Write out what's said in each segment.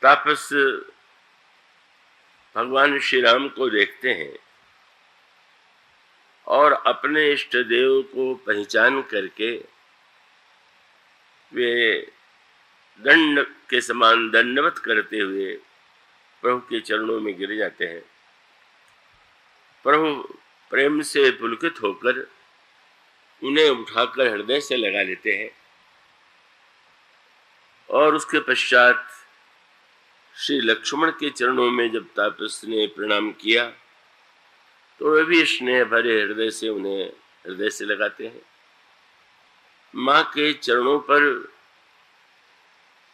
तापस भगवान श्री राम को देखते हैं और अपने इष्ट देव को पहचान करके वे दंड के समान दंडवत करते हुए प्रभु के चरणों में गिर जाते हैं। प्रभु प्रेम से पुलकित होकर उन्हें उठाकर हृदय से लगा लेते हैं और उसके पश्चात श्री लक्ष्मण के चरणों में जब तापस ने प्रणाम किया तो वे भी स्नेह भरे हृदय से उन्हें हृदय से लगाते हैं। माँ के चरणों पर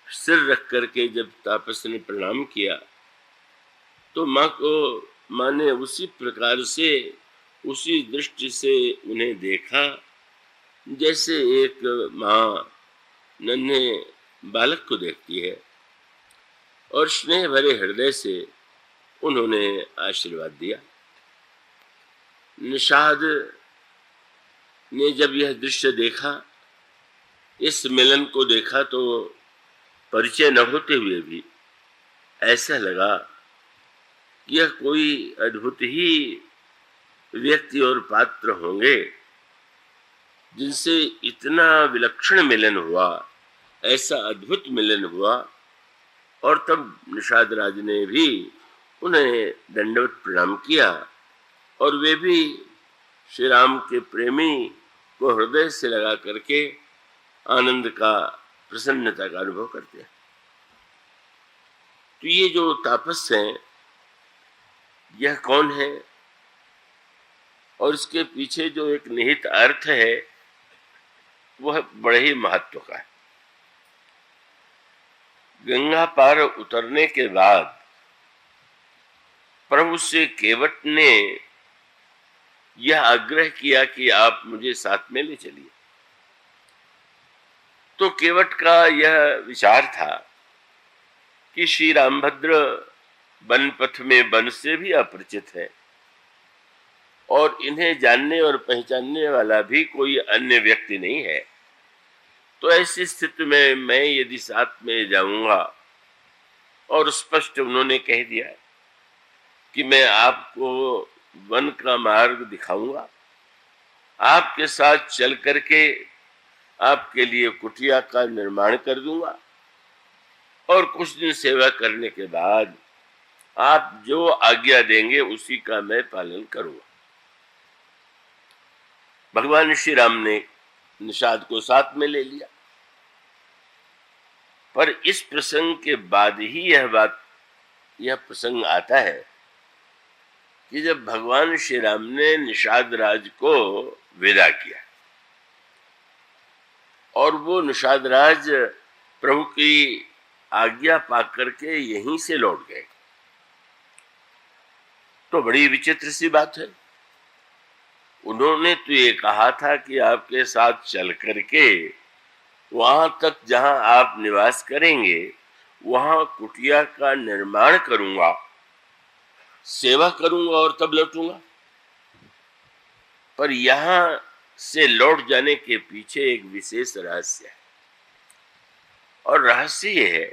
सिर रख करके जब तापस ने प्रणाम किया तो माँ ने उसी प्रकार से उसी दृष्टि से उन्हें देखा जैसे एक माँ नन्हे बालक को देखती है और स्नेह भरे हृदय से उन्होंने आशीर्वाद दिया। निषाद ने जब यह दृश्य देखा, इस मिलन को देखा, तो परिचय न होते हुए भी ऐसा लगा कि यह कोई अद्भुत ही व्यक्ति और पात्र होंगे जिनसे इतना विलक्षण मिलन हुआ, ऐसा अद्भुत मिलन हुआ। और तब निषाद राज ने भी उन्हें दंडवत प्रणाम किया और वे भी श्री राम के प्रेमी को हृदय से लगा करके आनंद का, प्रसन्नता का अनुभव करते हैं। तो ये जो तापस हैं, यह कौन है और इसके पीछे जो एक निहित अर्थ है वह बड़े ही महत्व का है। गंगा पार उतरने के बाद प्रभु से केवट ने यह आग्रह किया कि आप मुझे साथ में ले चलिए। तो केवट का यह विचार था कि श्री रामभद्र वन पथ में वन से भी अपरिचित है और इन्हें जानने और पहचानने वाला भी कोई अन्य व्यक्ति नहीं है। तो ऐसी स्थिति में मैं यदि साथ में जाऊंगा, और स्पष्ट उन्होंने कह दिया कि मैं आपको वन का मार्ग दिखाऊंगा, आपके साथ चल करके आपके लिए कुटिया का निर्माण कर दूंगा और कुछ दिन सेवा करने के बाद आप जो आज्ञा देंगे उसी का मैं पालन करूंगा। भगवान श्री राम ने निषाद को साथ में ले लिया। पर इस प्रसंग के बाद ही यह प्रसंग आता है कि जब भगवान श्री राम ने निषाद राज को विदा किया और वो निषाद राज प्रभु की आज्ञा पाकर के यहीं से लौट गए, तो बड़ी विचित्र सी बात है। उन्होंने तो ये कहा था कि आपके साथ चल करके वहां तक जहां आप निवास करेंगे वहां कुटिया का निर्माण करूंगा, सेवा करूंगा और तब लौटूंगा। पर यहां से लौट जाने के पीछे एक विशेष रहस्य है, और रहस्य ये है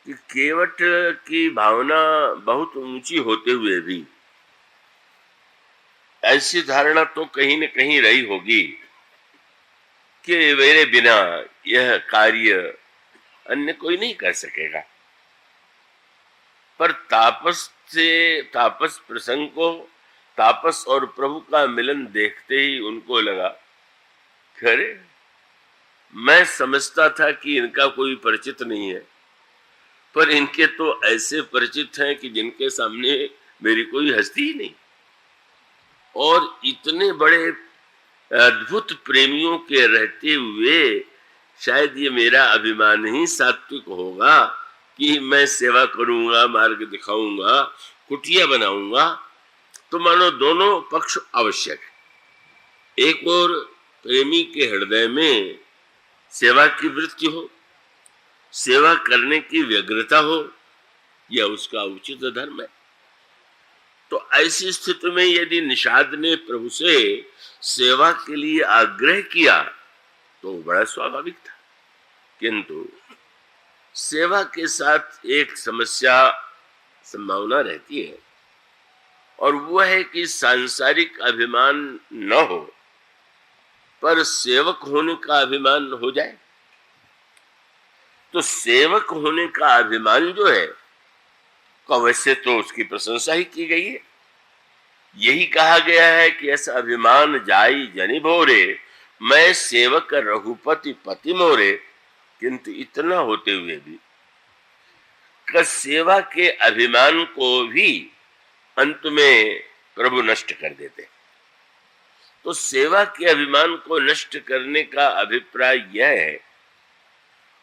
कि केवट की भावना बहुत ऊंची होते हुए भी ऐसी धारणा तो कहीं न कहीं रही होगी कि मेरे बिना यह कार्य अन्य कोई नहीं कर सकेगा। पर तापस प्रसंग को, तापस और प्रभु का मिलन देखते ही उनको लगा, अरे मैं समझता था कि इनका कोई परिचित नहीं है, पर इनके तो ऐसे परिचित हैं कि जिनके सामने मेरी कोई हस्ती ही नहीं। और इतने बड़े अद्भुत प्रेमियों के रहते हुए शायद ये मेरा अभिमान ही सात्विक होगा कि मैं सेवा करूंगा, मार्ग दिखाऊंगा, कुटिया बनाऊंगा। तो मानो दोनों पक्ष आवश्यक है। एक और प्रेमी के हृदय में सेवा की वृत्ति हो, सेवा करने की व्यग्रता हो, यह उसका उचित धर्म है। तो ऐसी स्थिति में यदि निषाद ने प्रभु से सेवा के लिए आग्रह किया तो बड़ा स्वाभाविक था, किंतु सेवा के साथ एक समस्या संभावना रहती है, और वो है कि सांसारिक अभिमान न हो पर सेवक होने का अभिमान हो जाए। तो सेवक होने का अभिमान जो है वैसे तो उसकी प्रशंसा ही की गई है। यही कहा गया है कि ऐसा अभिमान जाई जनि भोरे, मैं सेवक रघुपति पति मोरे। किंतु इतना होते हुए भी सेवा के अभिमान को भी अंत में प्रभु नष्ट कर देते। तो सेवा के अभिमान को नष्ट करने का अभिप्राय यह है,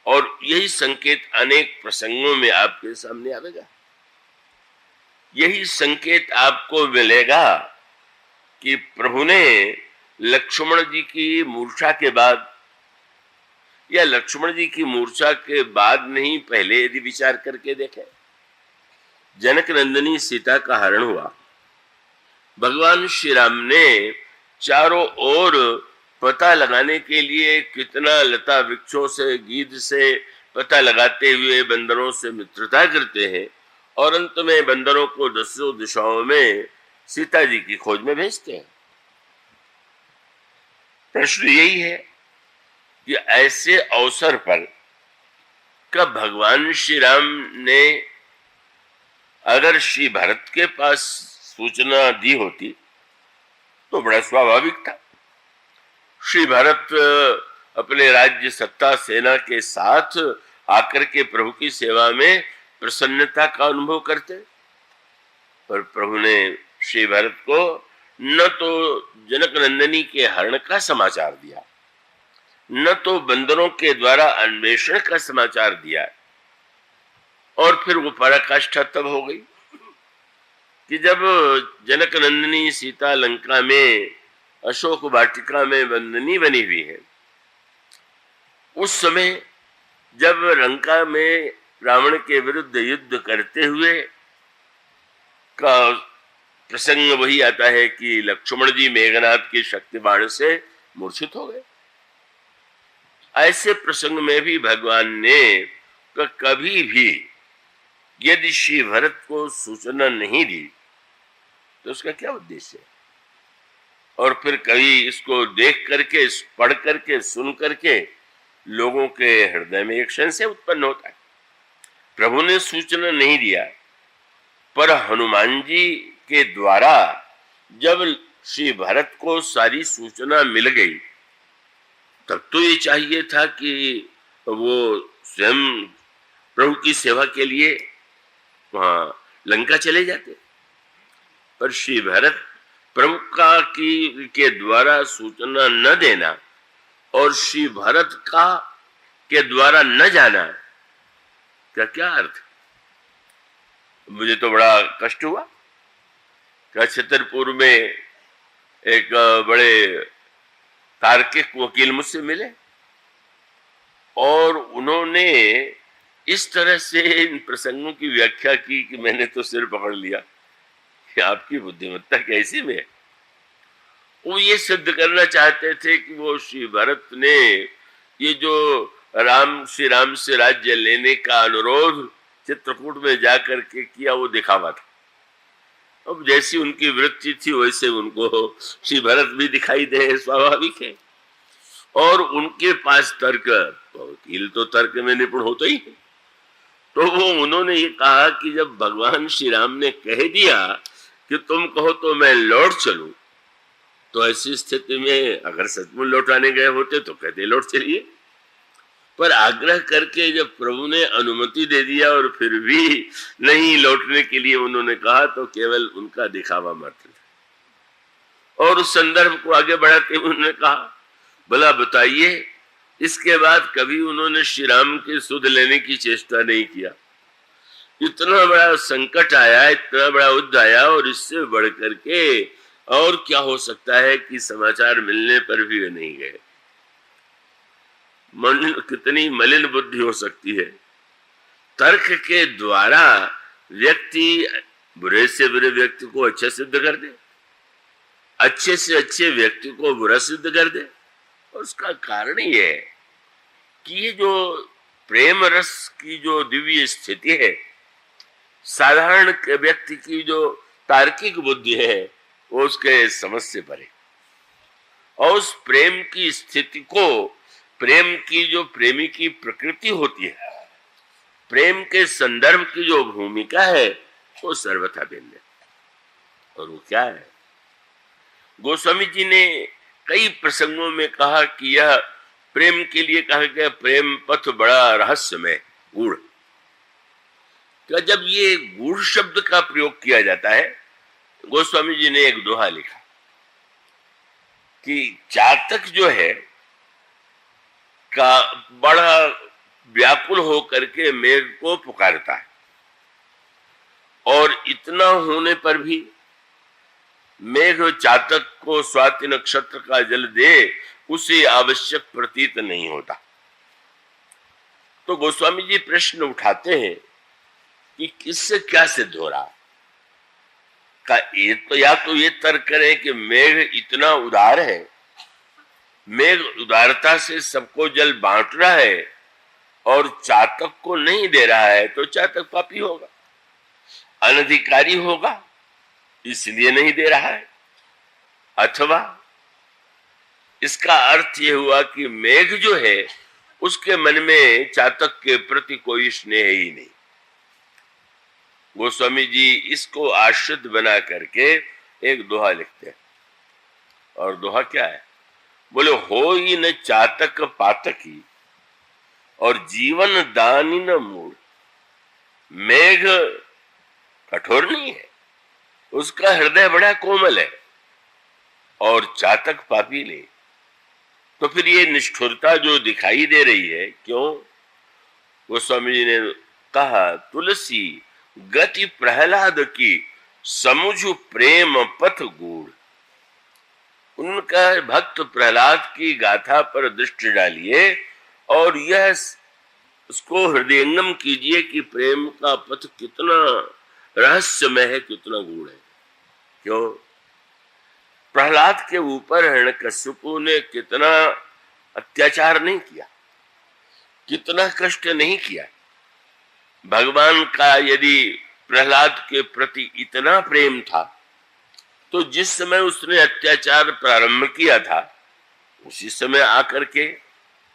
और यही संकेत अनेक प्रसंगों में आपके सामने आएगा। यही संकेत आपको मिलेगा कि प्रभु ने लक्ष्मण जी की मूर्छा के बाद, या लक्ष्मण जी की मूर्छा के बाद नहीं, पहले यदि विचार करके देखें, जनक नंदिनी सीता का हरण हुआ, भगवान श्री राम ने चारों ओर पता लगाने के लिए कितना लता वृक्षों से, गीध से पता लगाते हुए बंदरों से मित्रता करते हैं, और अंत में बंदरों को दसों दिशाओं में सीता जी की खोज में भेजते हैं। प्रश्न यही है कि ऐसे अवसर पर कब भगवान श्री राम ने अगर श्री भरत के पास सूचना दी होती तो बड़ा स्वाभाविक था। श्री भरत अपने राज्य सत्ता सेना के साथ आकर के प्रभु की सेवा में प्रसन्नता का अनुभव करते, पर प्रभु ने श्री भरत को न तो जनक नंदिनी के हरण का समाचार दिया, न तो बंदरों के द्वारा अन्वेषण का समाचार दिया। और फिर वो पराकाष्ठा तब हो गई कि जब जनक नंदिनी सीता लंका में अशोक वाटिका में वंदनी बनी हुई है, उस समय जब लंका में रावण के विरुद्ध युद्ध करते हुए का प्रसंग वही आता है कि लक्ष्मण जी मेघनाथ की शक्ति बाण से मूर्छित हो गए। ऐसे प्रसंग में भी भगवान ने कभी भी यदि श्री भरत को सूचना नहीं दी तो उसका क्या उद्देश्य है? और फिर कभी इसको देख करके, पढ़ करके, सुन करके लोगों के हृदय में एक संशय उत्पन्न होता है। प्रभु ने सूचना नहीं दिया, पर हनुमान जी के द्वारा जब श्री भरत को सारी सूचना मिल गई, तब तो ये चाहिए था कि वो स्वयं प्रभु की सेवा के लिए वहां लंका चले जाते। पर श्री भरत प्रभु का के द्वारा सूचना न देना और श्री भरत का के द्वारा न जाना का क्या अर्थ? मुझे तो बड़ा कष्ट हुआ। छतरपुर में एक बड़े तार्किक वकील मुझसे मिले और उन्होंने इस तरह से इन प्रसंगों की व्याख्या की कि मैंने तो सिर पकड़ लिया कि आपकी बुद्धिमत्ता कैसी में है। वो ये सिद्ध करना चाहते थे कि वो श्री भरत ने ये जो श्री राम से राज्य लेने का अनुरोध चित्रकूट में जाकर के किया, वो दिखावा था। अब जैसी उनकी वृत्ति थी वैसे उनको श्री भरत भी दिखाई दे, स्वाभाविक है। और उनके पास तर्क, वकील तो तर्क में निपुण होते ही है। तो वो उन्होंने ये कहा कि जब भगवान श्री राम ने कह दिया कि तुम कहो तो मैं लौट चलूं, तो ऐसी स्थिति में अगर सचमुच लौटाने गए होते तो कहते लौट चलिए। पर आग्रह करके जब प्रभु ने अनुमति दे दिया और फिर भी नहीं लौटने के लिए उन्होंने कहा, तो केवल उनका दिखावा मात्र था। और उस संदर्भ को आगे बढ़ाते हुए उन्होंने कहा, भला बताइए, इसके बाद कभी उन्होंने श्री राम की सुध लेने की चेष्टा नहीं किया। इतना बड़ा संकट आया, इतना बड़ा युद्ध आया, और इससे बढ़ करके और क्या हो सकता है कि समाचार मिलने पर भी वे नहीं गए। कितनी मलिन बुद्धि हो सकती है। तर्क के द्वारा व्यक्ति बुरे से बुरे व्यक्ति को अच्छा सिद्ध कर दे, अच्छे से अच्छे व्यक्ति को बुरा सिद्ध कर दे। और उसका कारण ये है कि ये जो प्रेम रस की जो दिव्य स्थिति है, साधारण व्यक्ति की जो तार्किक बुद्धि है वो उसके समझ से परे। और उस प्रेम की स्थिति को, प्रेम की जो प्रेमी की प्रकृति होती है, प्रेम के संदर्भ की जो भूमिका है, वो सर्वथा भिन्न है। और वो क्या है? गोस्वामी जी ने कई प्रसंगों में कहा कि यह प्रेम के लिए कहा गया प्रेम पथ बड़ा रहस्यमय, गूढ़। तो जब ये गूढ़ शब्द का प्रयोग किया जाता है, गोस्वामी जी ने एक दोहा लिखा कि चातक जो है का बड़ा व्याकुल होकर के मेघ को पुकारता है, और इतना होने पर भी मेघ चातक को स्वाति नक्षत्र का जल दे उसे आवश्यक प्रतीत नहीं होता। तो गोस्वामी जी प्रश्न उठाते हैं कि किससे क्या सिद्ध हो रहा का? या तो ये तर्क करें कि मेघ इतना उदार है, मेघ उदारता से सबको जल बांट रहा है और चातक को नहीं दे रहा है, तो चातक पापी होगा, अनधिकारी होगा, इसलिए नहीं दे रहा है। अथवा इसका अर्थ यह हुआ कि मेघ जो है उसके मन में चातक के प्रति कोई स्नेह ही नहीं। गोस्वामी जी इसको आश्रित बना करके एक दोहा लिखते हैं, और दोहा क्या है? बोले, हो ही न चातक पातकी और जीवन दानी न मूड। मेघ कठोर नहीं है, उसका हृदय बड़ा कोमल है, और चातक पापी नहीं। तो फिर ये निष्ठुरता जो दिखाई दे रही है, क्यों? गोस्वामी जी ने कहा, तुलसी गति प्रहलाद की समुझ प्रेम पथ गूढ़। उनका भक्त प्रहलाद की गाथा पर दृष्टि डालिए और यह उसको हृदयंगम कीजिए कि प्रेम का पथ कितना रहस्यमय है, कितना गूढ़ है। क्यों? प्रहलाद के ऊपर हिरण्यकश्यपु ने कितना अत्याचार नहीं किया, कितना कष्ट नहीं किया। भगवान का यदि प्रहलाद के प्रति इतना प्रेम था, तो जिस समय उसने अत्याचार प्रारंभ किया था, उसी समय आकर के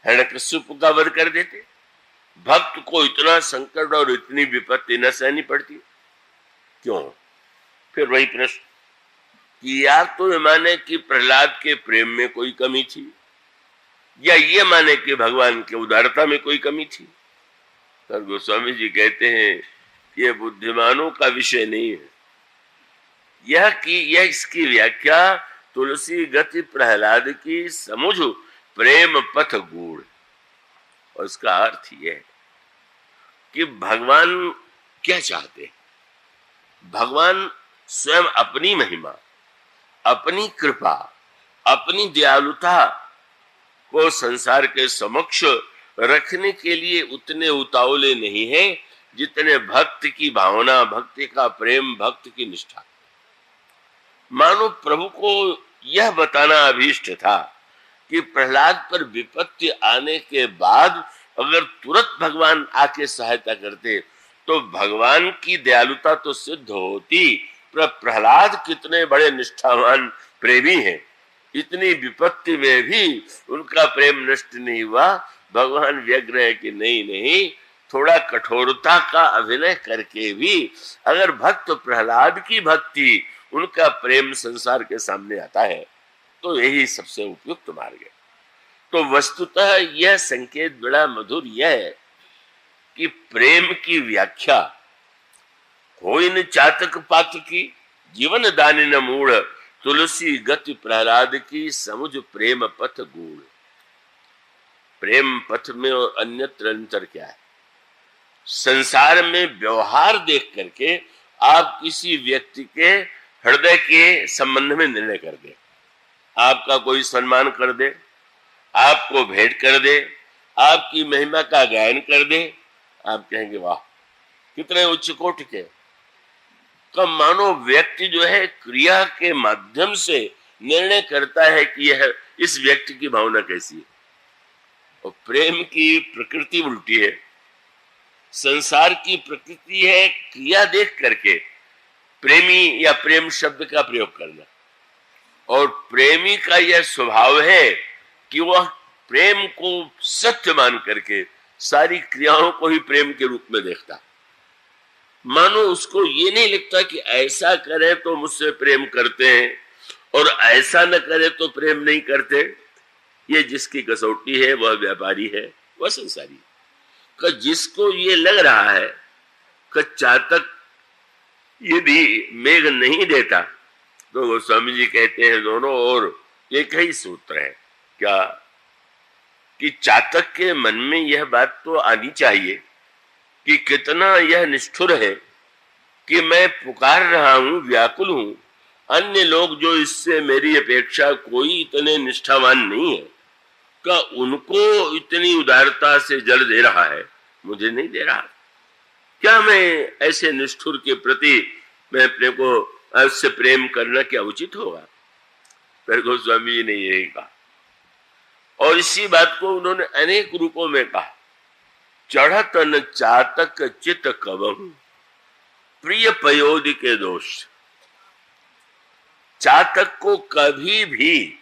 हिरण्यकश्यपु का वध कर देते। भक्त को इतना संकट और इतनी विपत्ति न सहनी पड़ती। क्यों? फिर वही प्रश्न कि या तो ये माने कि प्रहलाद के प्रेम में कोई कमी थी, या ये माने कि भगवान के उदारता में कोई कमी थी। पर गोस्वामी जी कहते हैं ये बुद्धिमानों का विषय नहीं है। यह इसकी व्याख्या तुलसी गति प्रहलाद की समुझ प्रेम पथ गूढ़। और इसका अर्थ यह है कि भगवान क्या चाहते हैं। भगवान स्वयं अपनी महिमा, अपनी कृपा, अपनी दयालुता को संसार के समक्ष रखने के लिए उतने उतावले नहीं है जितने भक्त की भावना, भक्ति का प्रेम, भक्त की निष्ठा। मानो प्रभु को यह बताना अभीष्ट था कि प्रहलाद पर विपत्ति आने के बाद अगर तुरंत भगवान आके सहायता करते तो भगवान की दयालुता तो सिद्ध होती, पर प्रहलाद कितने बड़े निष्ठावान प्रेमी हैं, इतनी विपत्ति में भी उनका प्रेम नष्ट नहीं हुआ। भगवान व्यग्र है कि नहीं, थोड़ा कठोरता का अभिनय करके भी अगर भक्त प्रहलाद की भक्ति, उनका प्रेम संसार के सामने आता है, तो यही सबसे उपयुक्त मार्ग है। तो वस्तुतः यह संकेत बड़ा मधुर यह है कि प्रेम की व्याख्या होई न चातक पात की, जीवन दानी न मूढ़, तुलसी गति प्रहलाद की समुझ प्रेम पथ गूढ़। प्रेम पथ में और अन्यत्र अंतर क्या है? संसार में व्यवहार देख करके आप किसी व्यक्ति के हृदय के संबंध में निर्णय कर दे। आपका कोई सम्मान कर दे, आपको भेंट कर दे, आपकी महिमा का गायन कर दे, आप कहेंगे वाह कितने उच्च कोटि के। तो मानो व्यक्ति जो है क्रिया के माध्यम से निर्णय करता है कि यह इस व्यक्ति की भावना कैसी है। और प्रेम की प्रकृति उल्टी है। संसार की प्रकृति है क्रिया देख करके प्रेमी या प्रेम शब्द का प्रयोग करना, और प्रेमी का यह स्वभाव है कि वह प्रेम को सत्य मान करके सारी क्रियाओं को ही प्रेम के रूप में देखता। मानो उसको ये नहीं लगता कि ऐसा करे तो मुझसे प्रेम करते हैं और ऐसा न करे तो प्रेम नहीं करते। ये जिसकी कसौटी है वह व्यापारी है, वह संसारी है। कि जिसको ये लग रहा है कि चातक यदि मेघ नहीं देता, तो गोस्वामी जी कहते हैं दोनों और एक ही सूत्र है क्या कि चातक के मन में यह बात तो आनी चाहिए कि कितना यह निष्ठुर है कि मैं पुकार रहा हूं, व्याकुल हूं, अन्य लोग जो इससे मेरी अपेक्षा कोई इतने निष्ठावान नहीं है का उनको इतनी उदारता से जल दे रहा है, मुझे नहीं दे रहा। क्या मैं ऐसे निष्ठुर के प्रति मैं अपने को उससे प्रेम करना क्या उचित होगा? फिर गोस्वामी जी ने यही कहा, और इसी बात को उन्होंने अनेक रूपों में कहा। चढ़त न चातक चित कबहु प्रिय पयोधि के दोष। चातक को कभी भी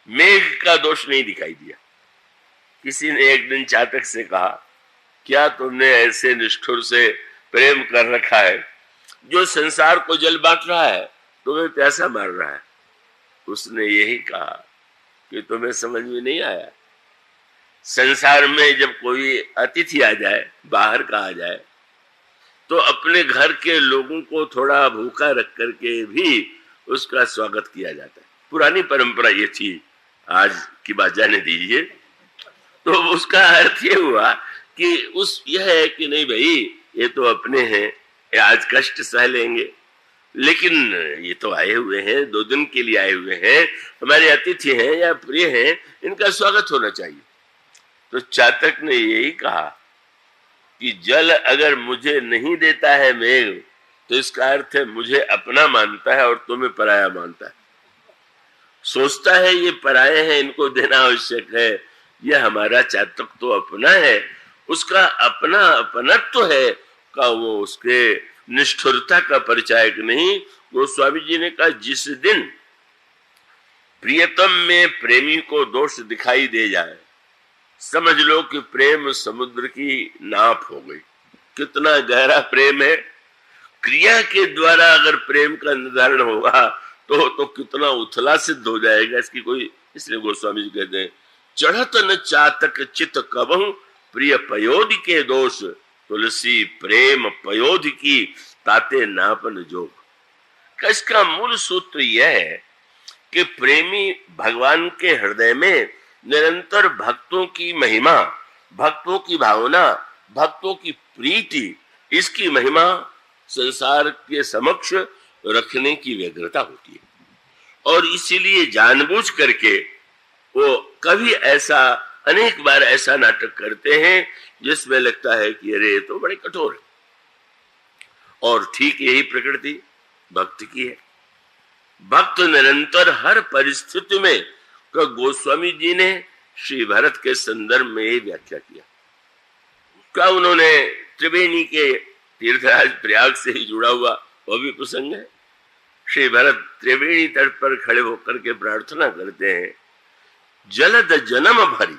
मेघ का दोष नहीं दिखाई दिया। किसी ने एक दिन चातक से कहा, क्या तुमने ऐसे निष्ठुर से प्रेम कर रखा है जो संसार को जल बांट रहा है, तुम्हें प्यासा मार रहा है? उसने यही कहा कि तुम्हें समझ में नहीं आया, संसार में जब कोई अतिथि आ जाए, बाहर का आ जाए, तो अपने घर के लोगों को थोड़ा भूखा रख करके भी उसका स्वागत किया जाता है। पुरानी परंपरा ये थी, आज की बात जाने दीजिए। तो उसका अर्थ ये हुआ कि यह है कि नहीं भाई, ये तो अपने हैं, आज कष्ट सह लेंगे, लेकिन ये तो आए हुए हैं, 2 दिन के लिए आए हुए हैं, हमारे अतिथि हैं या प्रिय हैं, इनका स्वागत होना चाहिए। तो चातक ने यही कहा कि जल अगर मुझे नहीं देता है मेघ, तो इसका अर्थ है मुझे अपना मानता है और तुम्हें पराया मानता है। सोचता है ये पराये हैं, इनको देना आवश्यक है। यह हमारा चातक तो अपना है, उसका अपना अपनत्व है का वो उसके निष्ठुरता का परिचायक नहीं। गोस्वामी जी ने कहा, जिस दिन प्रियतम में प्रेमी को दोष दिखाई दे जाए, समझ लो कि प्रेम समुद्र की नाप हो गई। कितना गहरा प्रेम है। क्रिया के द्वारा अगर प्रेम का निर्धारण होगा तो कितना उथला सिद्ध हो जाएगा, इसकी कोई। इसलिए गोस्वामी जी कहते हैं, चढ़त न चातक चित कबहु प्रिय पयोधि के दोष, तुलसी प्रेम पयोधि की ताते नापन जोग। इसका मूल सूत्र यह है कि प्रेमी भगवान के हृदय में निरंतर भक्तों की महिमा, भक्तों की भावना, भक्तों की प्रीति, इसकी महिमा संसार के समक्ष रखने की व्यग्रता होती है। और इसीलिए जानबूझ करके वो कभी ऐसा, अनेक बार ऐसा नाटक करते हैं जिसमें लगता है कि अरे ये तो बड़े कठोर है। और ठीक यही प्रकृति भक्त की है। भक्त निरंतर हर परिस्थिति में, का गोस्वामी जी ने श्री भरत के संदर्भ में ये व्याख्या किया। क्या उन्होंने त्रिवेणी के तीर्थराज प्रयाग से ही जुड़ा हुआ वह भी प्रसंग है। श्री भरत त्रिवेणी तट पर खड़े होकर के प्रार्थना करते हैं, जलद जन्म भरी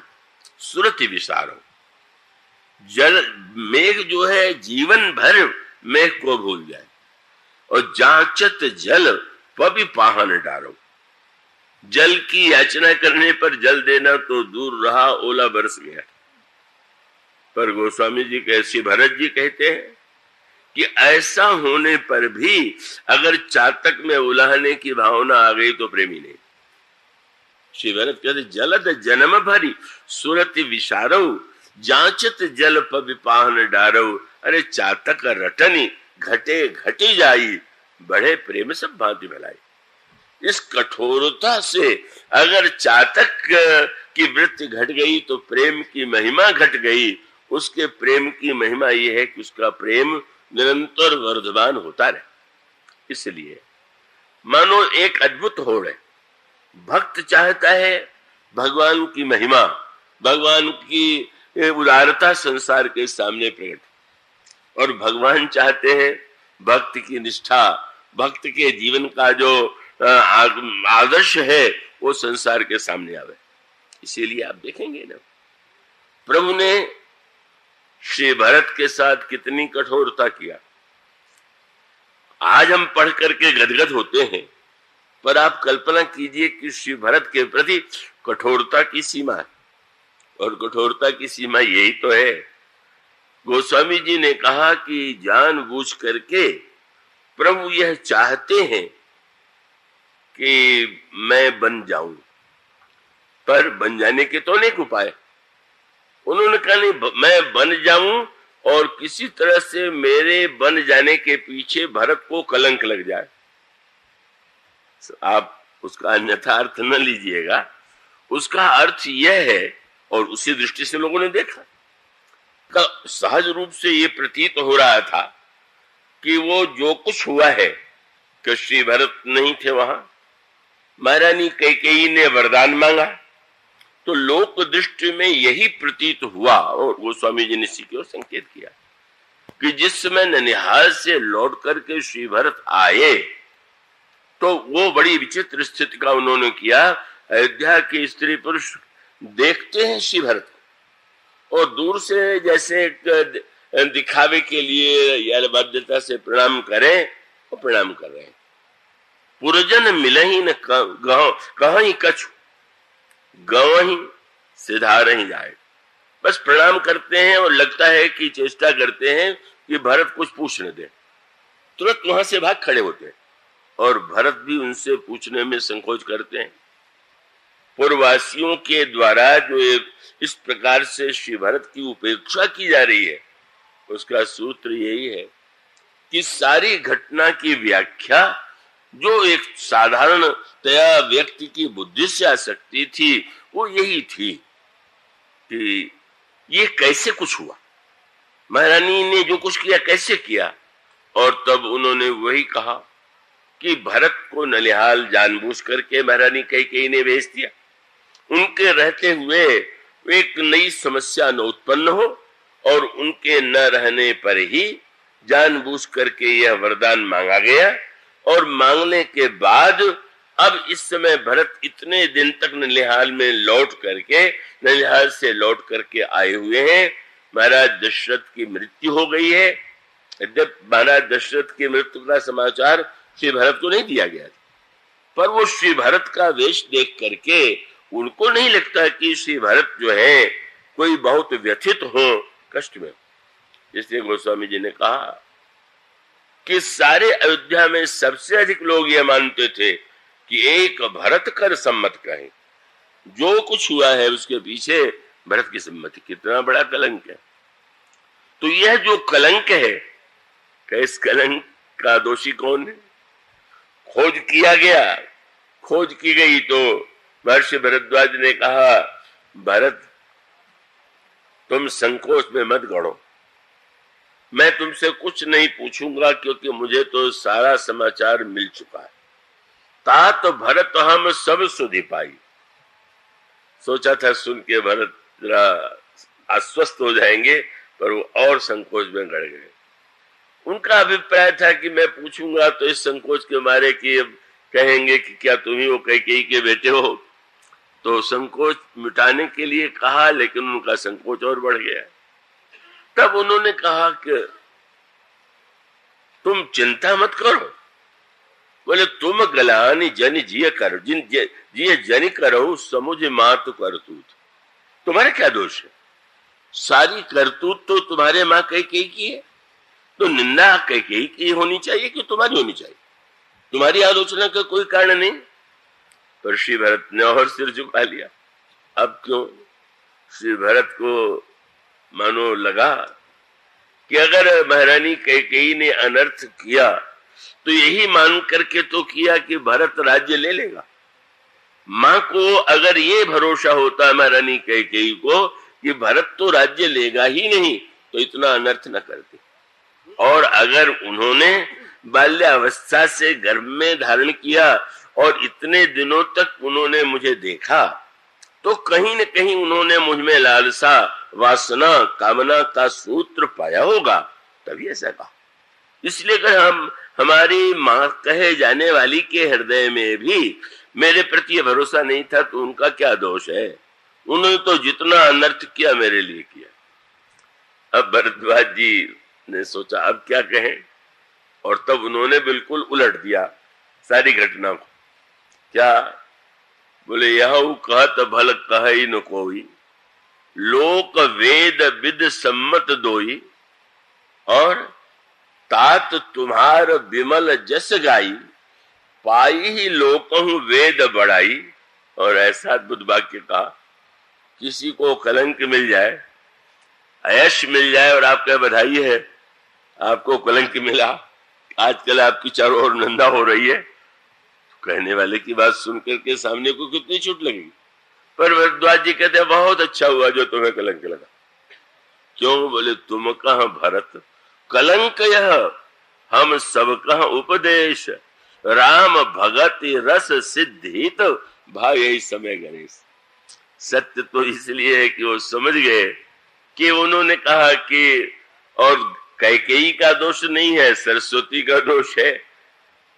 सुरति विसारो। जल मेघ जो है जीवन भर मेघ को भूल जाए, और जांचत जल पबि पाहन डारो। जल की याचना करने पर जल देना तो दूर रहा, ओला बरस गया। पर गोस्वामी जी कैसे भरत जी कहते हैं कि ऐसा होने पर भी अगर चातक में उलाहने की भावना आ गई तो प्रेमी नहीं। श्री भरत कहते, जलद जन्म भरी सुरति विसारो, जांचत जल पबि पाहन डारो। अरे चातक रटनी घटे घटी जाई, बड़े प्रेम सब भांति भलाई। इस कठोरता से अगर चातक की वृत्ति घट गई तो प्रेम की महिमा घट गई। उसके प्रेम की महिमा यह है कि उसका प्रेम निरंतर वर्धमान होता रहे। इसलिए मानो एक अद्भुत होड़ है। भक्त चाहता है भगवान की महिमा, भगवान की उदारता संसार के सामने प्रकट। और भगवान चाहते हैं भक्त की निष्ठा, भक्त के जीवन का जो आदर्श है वो संसार के सामने आवे। इसीलिए आप देखेंगे ना, प्रभु ने श्री भरत के साथ कितनी कठोरता किया। आज हम पढ़ करके गदगद होते हैं, पर आप कल्पना कीजिए कि श्री भरत के प्रति कठोरता की सीमा है। और कठोरता की सीमा यही तो है। गोस्वामी जी ने कहा कि जानबूझ करके प्रभु यह चाहते हैं कि मैं बन जाऊं, पर बन जाने के तो अनेक उपाय। उन्होंने कहा नहीं, मैं बन जाऊं और किसी तरह से मेरे बन जाने के पीछे भरत को कलंक लग जाए। आप उसका अन्यथा अर्थ न लीजिएगा, उसका अर्थ यह है, और उसी दृष्टि से लोगों ने देखा, सहज रूप से ये प्रतीत हो रहा था कि वो जो कुछ हुआ है कि श्री भरत नहीं थे वहां, महारानी कैकेयी ने वरदान मांगा, तो लोक दृष्टि में यही प्रतीत हुआ। और गोस्वामी जी ने इसी की ओर संकेत किया कि जिस समय ननिहाल से लौट करके श्री भरत आए तो वो बड़ी विचित्र स्थिति का उन्होंने किया। अयोध्या के स्त्री पुरुष देखते हैं श्री भरत को और दूर से जैसे एक दिखावे के लिए या बाध्यता से प्रणाम करें, वो प्रणाम कर रहे हैं। पुरजन मिलही न कहीं कछु, गवही सिधार ही जाए। बस प्रणाम करते हैं और लगता है कि चेष्टा करते हैं कि भरत कुछ पूछने दे, तुरंत वहां से भाग खड़े होते हैं और भरत भी उनसे पूछने में संकोच करते हैं। पूर्ववासियों के द्वारा जो इस प्रकार से श्री भरत की उपेक्षा की जा रही है, उसका सूत्र यही है कि सारी घटना की व्याख्या जो एक साधारणतया व्यक्ति की बुद्धि से आ सकती थी, वो यही थी कि ये कैसे कुछ हुआ, महारानी ने जो कुछ किया कैसे किया। और तब उन्होंने वही कहा कि भरत को ननिहाल जानबूझ करके महारानी कैकेयी ने भेज दिया, उनके रहते हुए एक नई समस्या न उत्पन्न हो, और उनके न रहने पर ही जानबूझ करके यह वरदान मांगा गया। और मांगने के बाद अब इस समय भरत इतने दिन तक ननिहाल में ननिहाल से लौट करके आए हुए हैं। महाराज दशरथ की मृत्यु हो गई है। जब महाराज दशरथ की मृत्यु का समाचार श्री भरत को नहीं दिया गया था, पर वो श्री भरत का वेश देख करके उनको नहीं लगता कि श्री भरत जो है कोई बहुत व्यथित हो, कष्ट में। इसलिए गोस्वामी जी ने कहा कि सारे अयोध्या में सबसे अधिक लोग यह मानते थे कि एक भरत कर सम्मत कहें, जो कुछ हुआ है उसके पीछे भरत की सम्मति। कितना बड़ा कलंक है। तो यह जो कलंक है, इस कलंक का दोषी कौन है? खोज किया गया, खोज की गई तो महर्षि भरद्वाज ने कहा, भरत तुम संकोच में मत गढ़ो, मैं तुमसे कुछ नहीं पूछूंगा क्योंकि मुझे तो सारा समाचार मिल चुका है। तात भरत हम सब सुधि पाई। सोचा था सुन के भरत जरा आश्वस्त हो जाएंगे, पर वो और संकोच में गड़ गए। उनका अभिप्राय था कि मैं पूछूंगा तो इस संकोच के मारे कि कहेंगे कि क्या तुम ही वो कैकेयी के बेटे हो, तो संकोच मिटाने के लिए कहा, लेकिन उनका संकोच और बढ़ गया। तब उन्होंने कहा कि तुम चिंता मत करो, बोले तुम गलानी जन जिये कर, जिये जन करो समुझ मात करतूत। तुम्हारे क्या दोष है? सारी करतूत तो तुम्हारे माँ कैकेयी की है, तो निंदा कैकेयी की होनी चाहिए कि तुम्हारी होनी चाहिए? तुम्हारी आलोचना का कोई कारण नहीं। पर श्री भरत ने और सिर झुका लिया। अब क्यों? श्री भरत को मानो लगा कि अगर महारानी कैकेयी ने अनर्थ किया तो यही मान करके तो किया कि भरत राज्य ले लेगा। मां को अगर ये भरोसा होता महारानी कैकेयी को कि भरत तो राज्य लेगा ही नहीं, तो इतना अनर्थ न करती। और अगर उन्होंने बाल्यावस्था से गर्भ में धारण किया और इतने दिनों तक उन्होंने मुझे देखा, तो कहीं न कहीं उन्होंने मुझ में लालसा, वासना, कामना का सूत्र पाया होगा, तभी ऐसा कहा। इसलिए अगर हमारी माँ कहे जाने वाली के हृदय में भी मेरे प्रति भरोसा नहीं था तो उनका क्या दोष है? उन्होंने तो जितना अनर्थ किया मेरे लिए किया। अब भरद्वाज जी ने सोचा अब क्या कहें, और तब उन्होंने बिल्कुल उलट दिया सारी घटना को। क्या बोले, यह कहत भल कहि न कोई, लोक वेद विद सम्मत दोई, और तात तुम्हार विमल जस गाई, पाई ही लोकहु वेद बढ़ाई। और ऐसा अद्भुत वाक्य कहा, किसी को कलंक मिल जाए, ऐश मिल जाए और आप कहे बधाई है आपको कलंक मिला, आजकल आपकी चारों ओर निंदा हो रही है, तो कहने वाले की बात सुन करके सामने को कितनी चोट लगेगी। पर भरद्वाज जी कहते हैं बहुत अच्छा हुआ जो तुम्हें कलंक लगा। क्यों? बोले, तुम कहाँ भरत कलंक यह, हम सब कहाँ उपदेश, राम भगति रस सिद्धि तो भाई यही समय गणेश। सत्य तो इसलिए है कि वो समझ गए कि उन्होंने कहा कि और कैकेयी का दोष नहीं है, सरस्वती का दोष है।